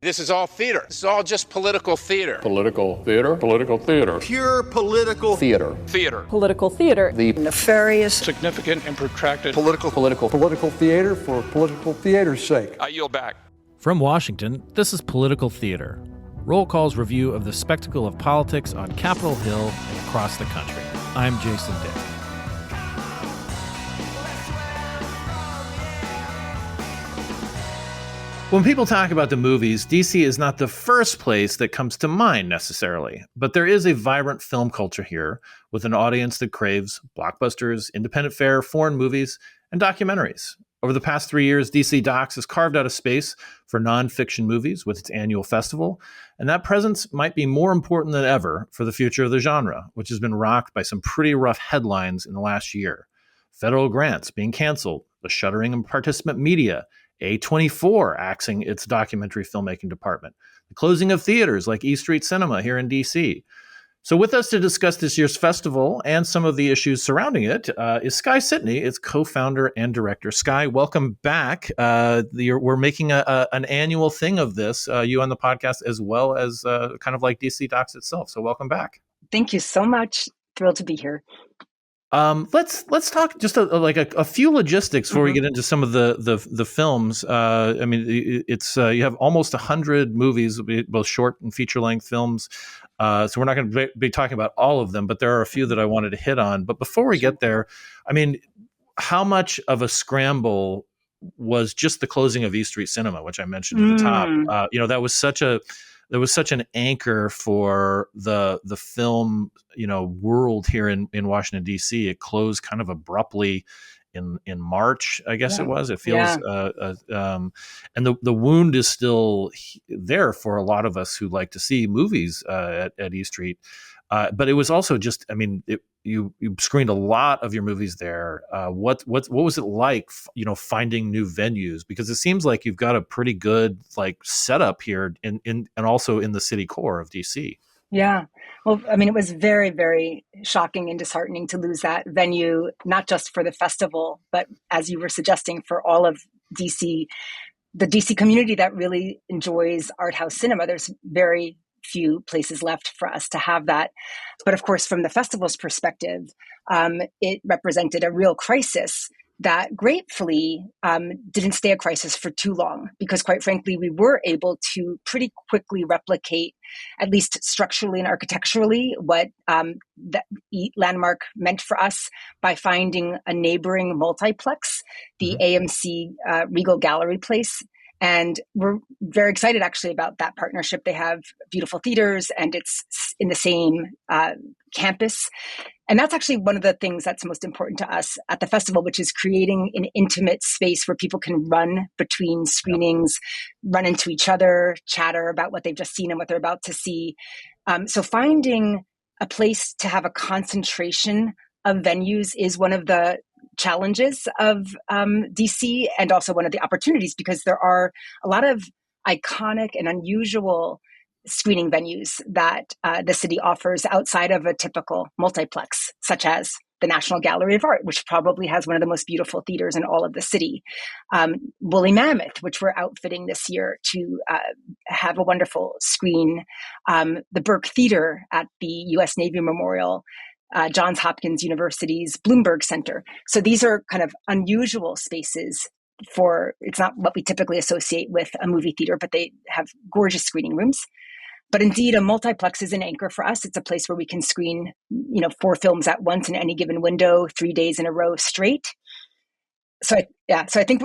This is all theater. This is all just political theater. Political theater. Political theater. Pure political theater. Theater. Political theater. The nefarious, Significant and protracted political theater for political theater's sake. I yield back. From Washington, this is Political Theater, Roll Call's review of the spectacle of politics on Capitol Hill and across the country. I'm Jason Dick. When people talk about the movies, DC is not the first place that comes to mind necessarily, but there is a vibrant film culture here with an audience that craves blockbusters, independent fare, foreign movies, and documentaries. Over the past 3 years, DC Docs has carved out a space for nonfiction movies with its annual festival, and that presence might be more important than ever for the future of the genre, which has been rocked by some pretty rough headlines in the last year. Federal grants being canceled, the shuttering of participant media, A24 axing its documentary filmmaking department, the closing of theaters like E Street Cinema here in DC. So with us to discuss this year's festival and some of the issues surrounding it is Sky Sitney, its co-founder and director. Sky, welcome back. We're making an annual thing of this, you on the podcast, as well as kind of like DC Docs itself. So welcome back. Thank you so much. Thrilled to be here. Let's talk just a few logistics before we get into some of the films. I mean, it's you have almost 100 movies, both short and feature length films. So we're not going to be talking about all of them, but there are a few that I wanted to hit on. But before we get there, I mean, how much of a scramble was just the closing of E Street Cinema, which I mentioned at the top? That was such an anchor for the film, world here in Washington, D.C. It closed kind of abruptly in March, I guess it was. It feels, and the wound is still there for a lot of us who like to see movies at E Street. But it was also just, I mean, you screened a lot of your movies there. What was it like, finding new venues? Because it seems like you've got a pretty good setup here and also in the city core of DC. Yeah. Well, I mean, it was very, very shocking and disheartening to lose that venue, not just for the festival, but as you were suggesting, for all of DC, the DC community that really enjoys art house cinema. There's very few places left for us to have that. But of course, from the festival's perspective, it represented a real crisis that gratefully didn't stay a crisis for too long, because quite frankly, we were able to pretty quickly replicate, at least structurally and architecturally, what that landmark meant for us by finding a neighboring multiplex, the AMC Regal Gallery Place. And we're very excited actually about that partnership. They have beautiful theaters and it's in the same campus. And that's actually one of the things that's most important to us at the festival, which is creating an intimate space where people can run between screenings, run into each other, chatter about what they've just seen and what they're about to see. So finding a place to have a concentration of venues is one of the challenges of DC, and also one of the opportunities, because there are a lot of iconic and unusual screening venues that the city offers outside of a typical multiplex, such as the National Gallery of Art, which probably has one of the most beautiful theaters in all of the city. Woolly Mammoth, which we're outfitting this year to have a wonderful screen. The Burke Theater at the U.S. Navy Memorial, Johns Hopkins University's Bloomberg Center. So these are kind of unusual spaces it's not what we typically associate with a movie theater, but they have gorgeous screening rooms. But indeed, a multiplex is an anchor for us. It's a place where we can screen, 4 films at once in any given window, 3 days in a row straight. So I think,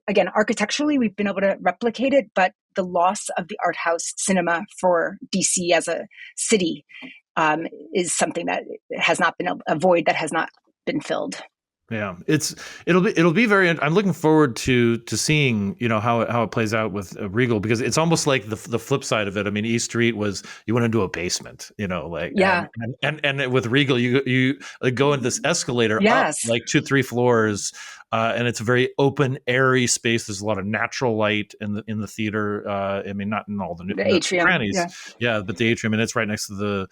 again, architecturally, we've been able to replicate it, but the loss of the art house cinema for DC as a city is something that has not been a void that has not been filled. Yeah, it'll be very. I'm looking forward to seeing how it plays out with Regal, because it's almost like the flip side of it. I mean, E Street was you went into a basement, and with Regal you go into this escalator up like 2-3 floors, and it's a very open, airy space. There's a lot of natural light in the theater. I mean, not in all the atrium, crannies, but the atrium, and it's right next to the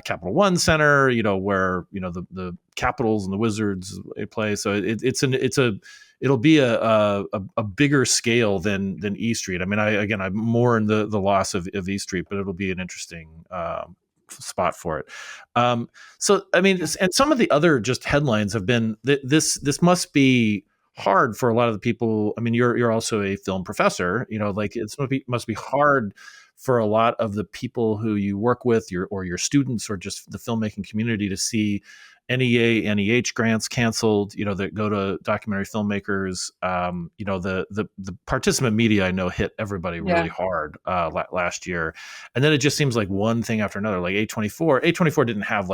Capital One Center, where the Capitals and the Wizards play. So it's it'll be a bigger scale than E Street. I mean, I'm more in the loss of E Street, but it'll be an interesting spot for it. So I mean, and some of the other just headlines have been this must be hard for a lot of the people. I mean, you're also a film professor, like it must be hard for a lot of the people who you work with, your students, or just the filmmaking community, to see NEA, NEH grants canceled, that go to documentary filmmakers. The participant media, I know, hit everybody really hard last year. And then it just seems like one thing after another, like A24 didn't have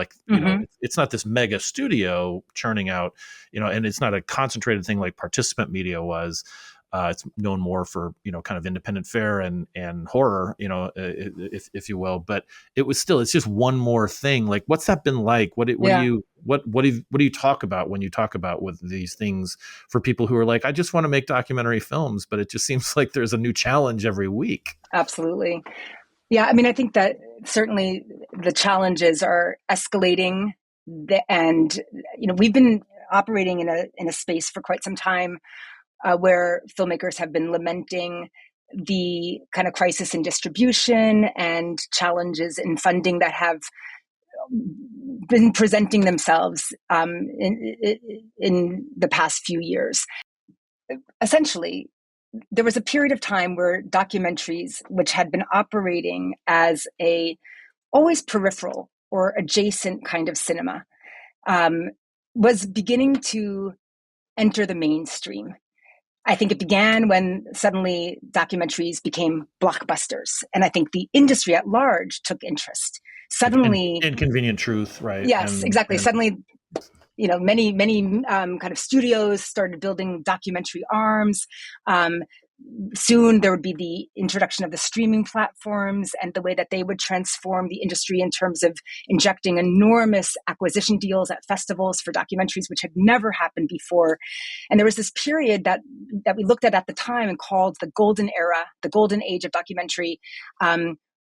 it's not this mega studio churning out, and it's not a concentrated thing like participant media was. It's known more for kind of independent fare and horror, if you will. But it's just one more thing. Like, what's that been like? What do you talk about when you talk about with these things for people who are like, I just want to make documentary films, but it just seems like there's a new challenge every week. Absolutely. Yeah, I mean, I think that certainly the challenges are escalating, and we've been operating in a space for quite some time. Where filmmakers have been lamenting the kind of crisis in distribution and challenges in funding that have been presenting themselves in the past few years. Essentially, there was a period of time where documentaries, which had been operating as a always peripheral or adjacent kind of cinema, was beginning to enter the mainstream. I think it began when suddenly documentaries became blockbusters. And I think the industry at large took interest. Suddenly... Inconvenient Truth, right? Yes, exactly. Suddenly, many kind of studios started building documentary arms. Soon there would be the introduction of the streaming platforms and the way that they would transform the industry in terms of injecting enormous acquisition deals at festivals for documentaries, which had never happened before. And there was this period that we looked at the time and called the golden era, the golden age of documentary,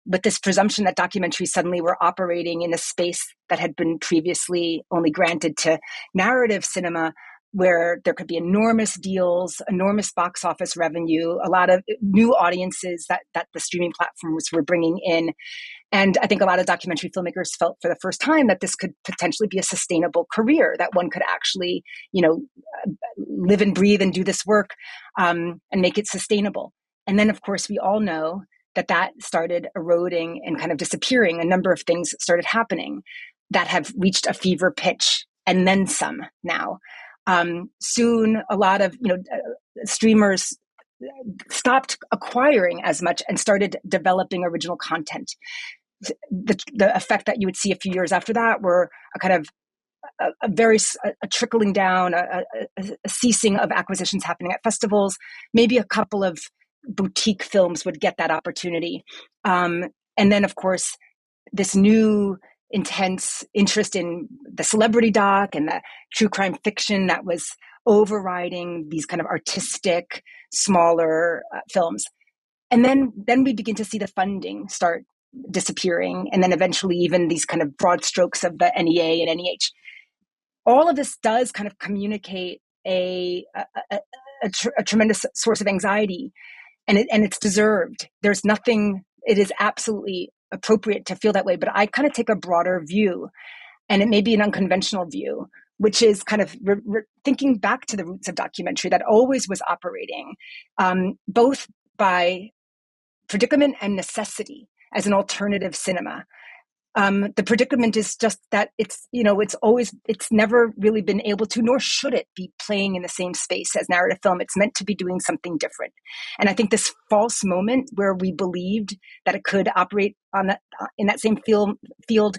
with this presumption that documentaries suddenly were operating in a space that had been previously only granted to narrative cinema, where there could be enormous deals, enormous box office revenue, a lot of new audiences that the streaming platforms were bringing in. And I think a lot of documentary filmmakers felt for the first time that this could potentially be a sustainable career, that one could actually, live and breathe and do this work and make it sustainable. And then, of course, we all know that started eroding and kind of disappearing. A number of things started happening that have reached a fever pitch and then some now. Soon, a lot of streamers stopped acquiring as much and started developing original content. The effect that you would see a few years after that were a kind of a trickling down, a ceasing of acquisitions happening at festivals. Maybe a couple of boutique films would get that opportunity, and then, of course, this new intense interest in the celebrity doc and the true crime fiction that was overriding these kind of artistic, smaller films. And then we begin to see the funding start disappearing, and then eventually even these kind of broad strokes of the NEA and NEH. All of this does kind of communicate a tremendous source of anxiety, and it's deserved. There's nothing. It is absolutely appropriate to feel that way, but I kind of take a broader view, and it may be an unconventional view, which is kind of thinking back to the roots of documentary that always was operating both by predicament and necessity as an alternative cinema. The predicament is just that it's never really been able to, nor should it be, playing in the same space as narrative film. It's meant to be doing something different. And I think this false moment where we believed that it could operate in that same field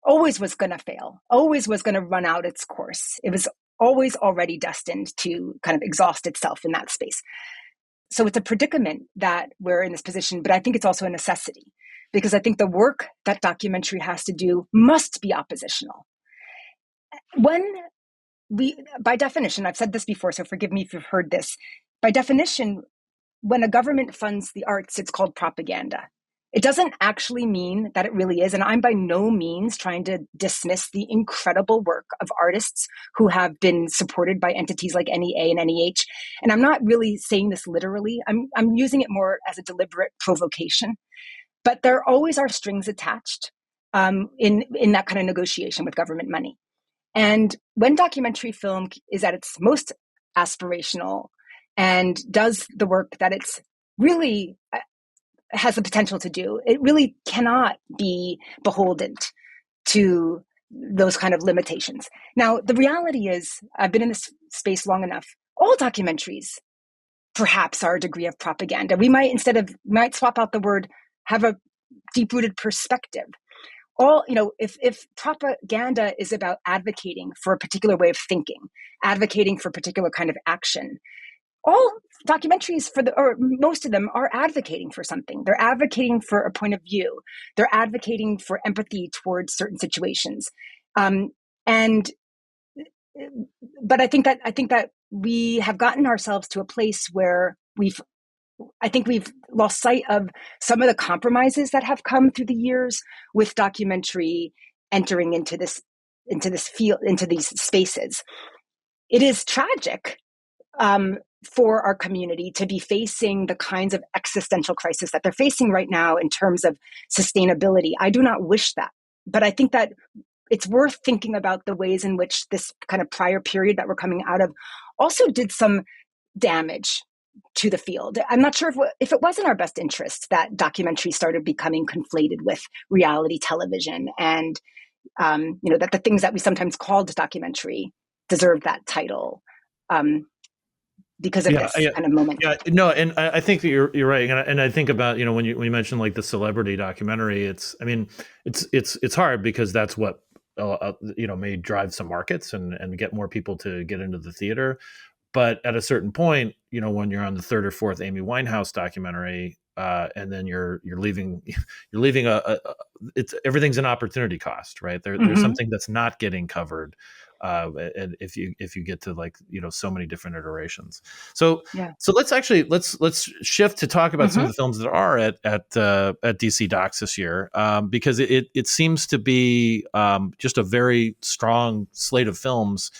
always was going to fail, always was going to run out its course. It was always already destined to kind of exhaust itself in that space. So it's a predicament that we're in this position, but I think it's also a necessity, because I think the work that documentary has to do must be oppositional. By definition, I've said this before, so forgive me if you've heard this. By definition, when a government funds the arts, it's called propaganda. It doesn't actually mean that it really is. And I'm by no means trying to dismiss the incredible work of artists who have been supported by entities like NEA and NEH. And I'm not really saying this literally. I'm using it more as a deliberate provocation. But there always are strings attached in that kind of negotiation with government money. And when documentary film is at its most aspirational and does the work that it's really has the potential to do, it really cannot be beholden to those kind of limitations. Now, the reality is, I've been in this space long enough. All documentaries perhaps are a degree of propaganda. We might swap out the word, have a deep-rooted perspective. If propaganda is about advocating for a particular way of thinking, advocating for a particular kind of action, all documentaries or most of them are advocating for something. They're advocating for a point of view. They're advocating for empathy towards certain situations. But I think that we have gotten ourselves to a place where we've lost sight of some of the compromises that have come through the years with documentary entering into this field, into these spaces. It is tragic for our community to be facing the kinds of existential crisis that they're facing right now in terms of sustainability. I do not wish that, but I think that it's worth thinking about the ways in which this kind of prior period that we're coming out of also did some damage to the field. I'm not sure if it was in our best interest that documentary started becoming conflated with reality television, and that the things that we sometimes called documentary deserve that title because of this kind of moment. Yeah, no, and I think that you're right, and I think about when you mentioned like the celebrity documentary. It's hard because that's what may drive some markets and get more people to get into the theater. But at a certain point, when you're on the third or fourth Amy Winehouse documentary, and then you're leaving everything's an opportunity cost, right? There's something that's not getting covered, and if you get to so many different iterations. So let's shift to talk about some of the films that are at DC Docs this year, because it seems to be just a very strong slate of films.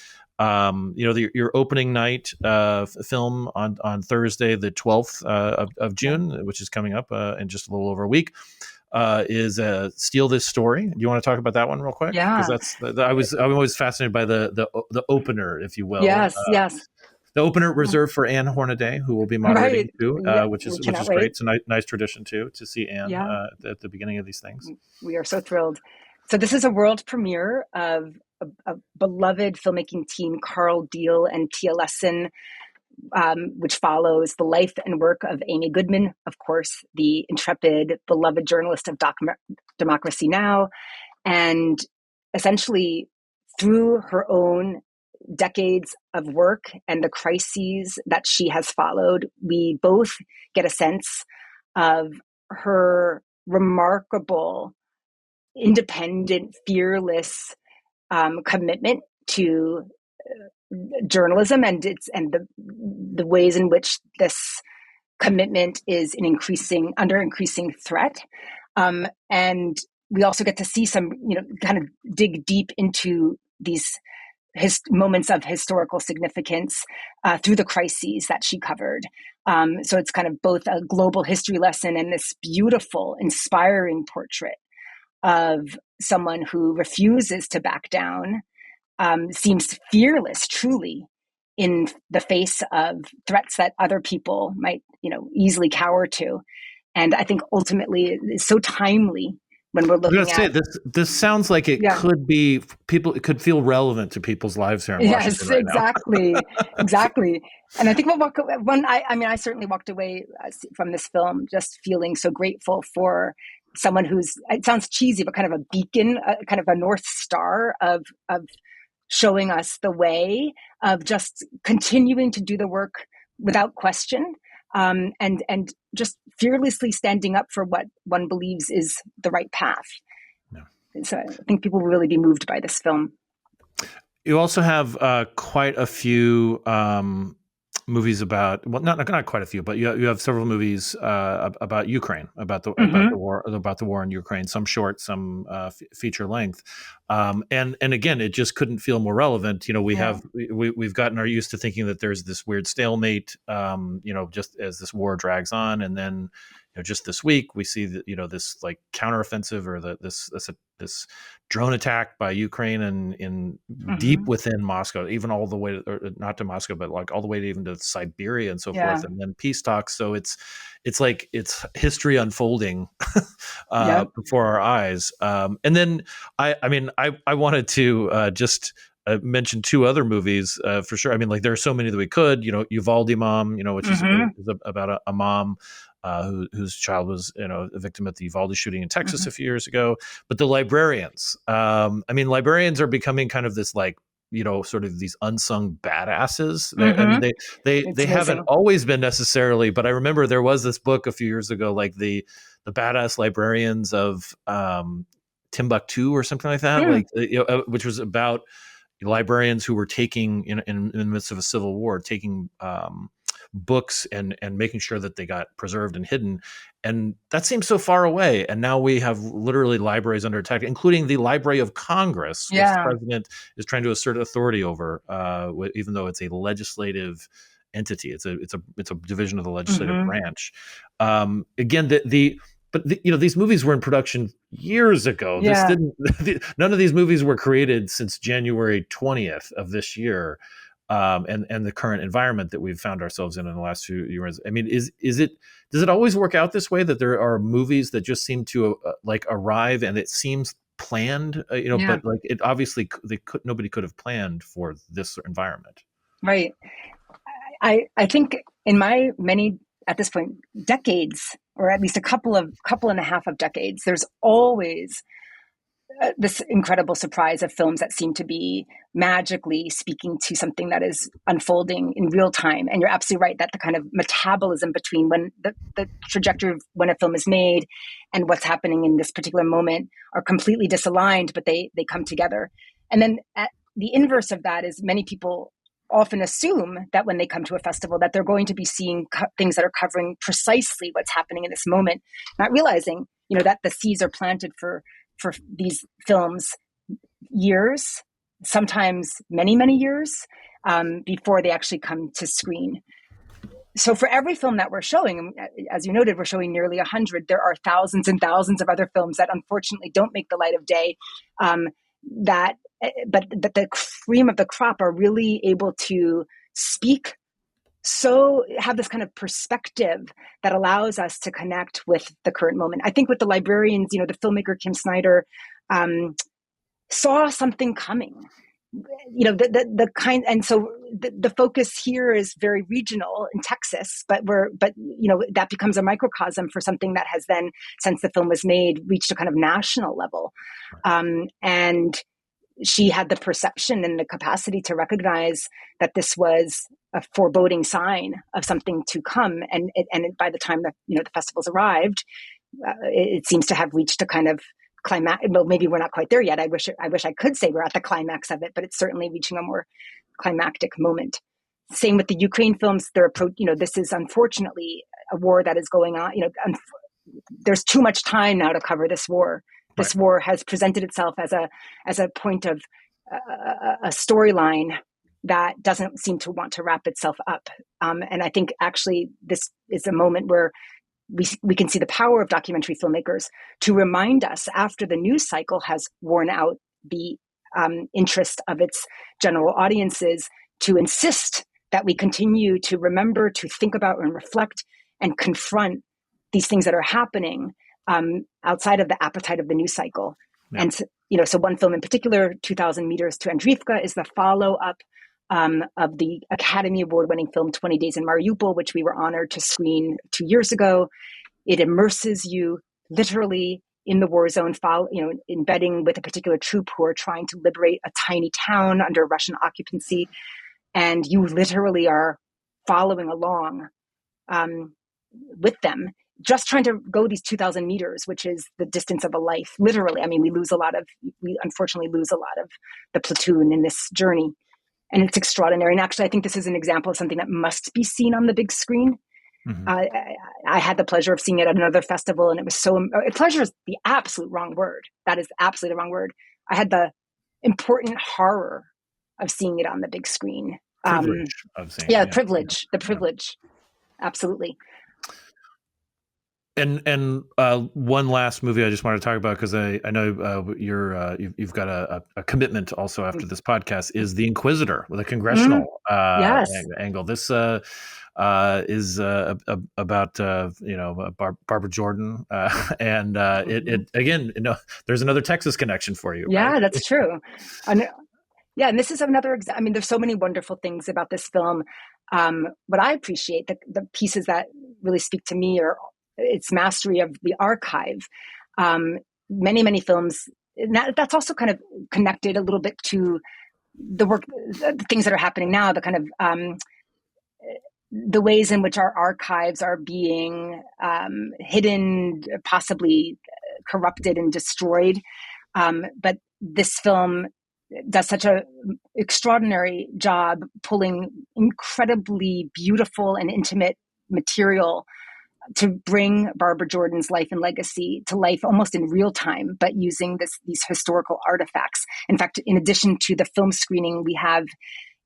Your opening night film on Thursday, the 12th of June, which is coming up in just a little over a week, is Steal This Story. Do you want to talk about that one real quick? Yeah, because I'm always fascinated by the opener, if you will. Yes. The opener reserved for Anne Hornaday, who will be moderating too, which is great. It's a nice tradition too to see Anne at the beginning of these things. We are so thrilled. So this is a world premiere of a beloved filmmaking team, Carl Deal and Tia Lesson, which follows the life and work of Amy Goodman, of course, the intrepid, beloved journalist of Democracy Now! And essentially, through her own decades of work and the crises that she has followed, we both get a sense of her remarkable, independent, fearless commitment to journalism and the ways in which this commitment is under increasing threat. And we also get to see some, kind of dig deep into these moments of historical significance through the crises that she covered. So it's kind of both a global history lesson and this beautiful, inspiring portrait of someone who refuses to back down, seems fearless, truly, in the face of threats that other people might, easily cower to. And I think ultimately it's so timely when we're looking at this sounds like it could be it could feel relevant to people's lives here in Washington right exactly. Exactly. And I think I certainly walked away from this film just feeling so grateful for someone who's, it sounds cheesy, but kind of a beacon, kind of a North Star of showing us the way, of just continuing to do the work without question, and just fearlessly standing up for what one believes is the right path. Yeah. So I think people will really be moved by this film. You also have quite a few movies about, well, not quite a few, but you have several movies about Ukraine, about the war in Ukraine. Some short, some feature length, and again, it just couldn't feel more relevant. We've gotten used to thinking that there's this weird stalemate, just as this war drags on, and then just this week we see that this like counteroffensive or this drone attack by Ukraine in deep within Moscow, even all the way not to Moscow, but like all the way to even to Siberia and so forth, and then peace talks. So it's like it's history unfolding before our eyes. And then I wanted to just mention two other movies for sure. I mean, like there are so many that we could, Uvalde Mom, which is about a mom whose child was, a victim at the Uvalde shooting in Texas a few years ago. But The Librarians, librarians are becoming kind of this like, sort of these unsung badasses. I mean, they haven't always been necessarily, but I remember there was this book a few years ago, like the badass librarians of Timbuktu or something like that, which was about librarians who were taking in the midst of a civil war, taking books and making sure that they got preserved and hidden. And that seems so far away. And now we have literally libraries under attack, including the Library of Congress, which the president is trying to assert authority over, even though it's a legislative entity. It's a division of the legislative branch. Again, these movies were in production years ago. Yeah. None of these movies were created since January 20th of this year. And the current environment that we've found ourselves in the last few years. I mean, does it always work out this way, that there are movies that just seem to arrive and it seems planned, but like it obviously nobody could have planned for this environment. Right. I think in my many, at this point, decades, or at least a couple and a half of decades, there's always this incredible surprise of films that seem to be magically speaking to something that is unfolding in real time. And you're absolutely right that the kind of metabolism between when the trajectory of when a film is made and what's happening in this particular moment are completely disaligned, but they come together. And then the inverse of that is many people often assume that when they come to a festival that they're going to be seeing things that are covering precisely what's happening in this moment, not realizing, that the seeds are planted for these films years, sometimes many, many years before they actually come to screen. So for every film that we're showing, as you noted, we're showing nearly 100. There are thousands and thousands of other films that unfortunately don't make the light of day. But the cream of the crop are really able to speak, so have this kind of perspective that allows us to connect with the current moment. I think with The Librarians, the filmmaker Kim Snyder saw something coming. And so the focus here is very regional in Texas, but that becomes a microcosm for something that has then, since the film was made, reached a kind of national level. And she had the perception and the capacity to recognize that this was a foreboding sign of something to come. And by the time that, the festivals arrived, it seems to have reached a kind of climax. Well, maybe we're not quite there yet. I wish I could say we're at the climax of it, but it's certainly reaching a more climactic moment. Same with the Ukraine films. This is unfortunately a war that is going on. There's too much time now to cover this war. This war has presented itself as a point of a storyline that doesn't seem to want to wrap itself up. And I think actually this is a moment where we can see the power of documentary filmmakers to remind us, after the news cycle has worn out the interest of its general audiences, to insist that we continue to remember, to think about and reflect and confront these things that are happening outside of the appetite of the news cycle. Yeah. And so one film in particular, 2,000 Meters to Andriivka, is the follow-up of the Academy Award-winning film 20 Days in Mariupol, which we were honored to screen 2 years ago. It immerses you literally in the war zone, embedding with a particular troop who are trying to liberate a tiny town under Russian occupancy. And you literally are following along with them, just trying to go these 2,000 meters, which is the distance of a life. Literally, I mean, we unfortunately lose a lot of the platoon in this journey. and it's extraordinary. And actually, I think this is an example of something that must be seen on the big screen. Mm-hmm. I had the pleasure of seeing it at another festival, and it was pleasure is the absolute wrong word. That is absolutely the wrong word. I had the important horror of seeing it on the big screen. Privilege of seeing it. The privilege. Absolutely. And one last movie I just wanted to talk about, because I know you've got a commitment also after this podcast, is The Inquisitor, with a congressional angle. This is about Barbara Jordan, and it again, there's another Texas connection for you. Yeah, right? That's true. And this is another. I mean, there's so many wonderful things about this film. What I appreciate, the pieces that really speak to me, are its mastery of the archive. Many films. That's also kind of connected a little bit to the work, the things that are happening now. The kind of the ways in which our archives are being hidden, possibly corrupted and destroyed. But this film does such a extraordinary job pulling incredibly beautiful and intimate material to bring Barbara Jordan's life and legacy to life almost in real time, but using these historical artifacts. In fact, in addition to the film screening, we have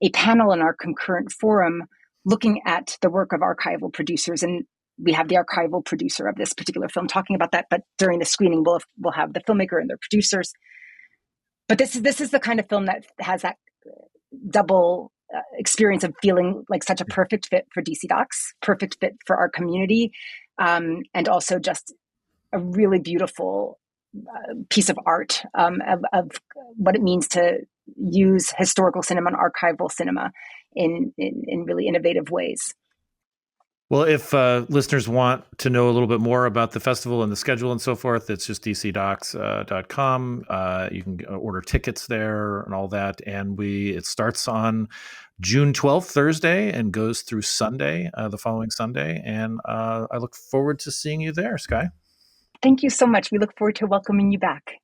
a panel in our concurrent forum looking at the work of archival producers, and we have the archival producer of this particular film talking about that. But during the screening, we'll have the filmmaker and their producers. But this is the kind of film that has that double experience of feeling like such a perfect fit for DC Docs, perfect fit for our community, and also just a really beautiful piece of art of what it means to use historical cinema and archival cinema in really innovative ways. Well, if listeners want to know a little bit more about the festival and the schedule and so forth, it's just dcdocs.com. You can order tickets there and all that. And it starts on June 12th, Thursday, and goes through Sunday, the following Sunday. And I look forward to seeing you there, Sky. Thank you so much. We look forward to welcoming you back.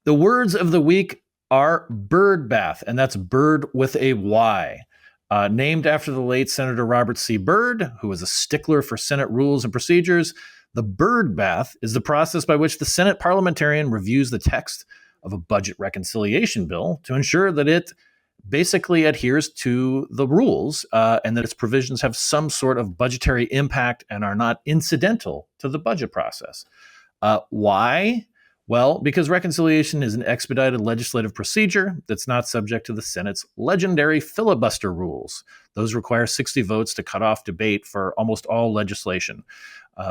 The words of the week are bird bath, and that's bird with a Y. Named after the late Senator Robert C. Byrd, who was a stickler for Senate rules and procedures, the bird bath is the process by which the Senate parliamentarian reviews the text of a budget reconciliation bill to ensure that it basically adheres to the rules and that its provisions have some sort of budgetary impact and are not incidental to the budget process. Why? Well, because reconciliation is an expedited legislative procedure that's not subject to the Senate's legendary filibuster rules. Those require 60 votes to cut off debate for almost all legislation.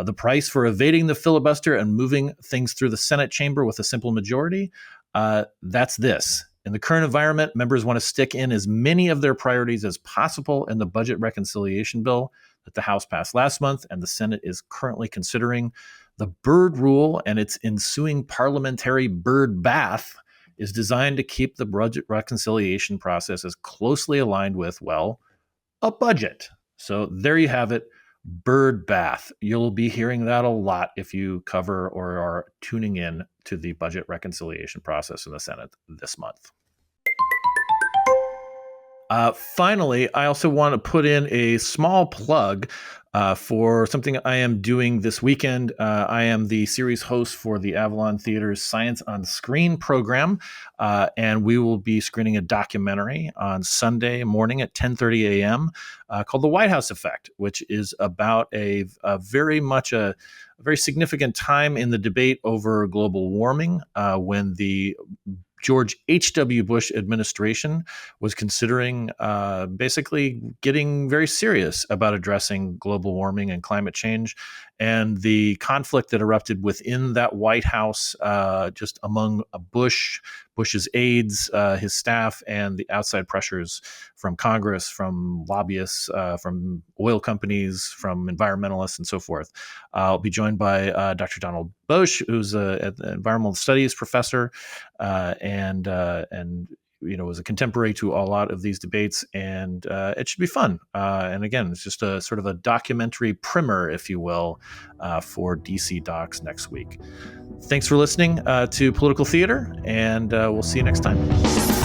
The price for evading the filibuster and moving things through the Senate chamber with a simple majority, that's this. In the current environment, members want to stick in as many of their priorities as possible in the budget reconciliation bill that the House passed last month and the Senate is currently considering. The Byrd Rule and its ensuing parliamentary bird bath is designed to keep the budget reconciliation process as closely aligned with, well, a budget. So there you have it, bird bath. You'll be hearing that a lot if you cover or are tuning in to the budget reconciliation process in the Senate this month. Finally, I also want to put in a small plug for something I am doing this weekend. I am the series host for the Avalon Theater's Science on Screen program, and we will be screening a documentary on Sunday morning at 10:30 a.m. Called The White House Effect, which is about a very significant time in the debate over global warming when the George H.W. Bush administration was considering basically getting very serious about addressing global warming and climate change, and the conflict that erupted within that White House just among Bush's aides, his staff, and the outside pressures from Congress, from lobbyists, from oil companies, from environmentalists, and so forth. I'll be joined by Dr. Donald Bosch, who's an environmental studies professor, and was a contemporary to a lot of these debates, and it should be fun. And again, it's just a sort of a documentary primer, if you will, for DC Docs next week. Thanks for listening to Political Theater, and we'll see you next time.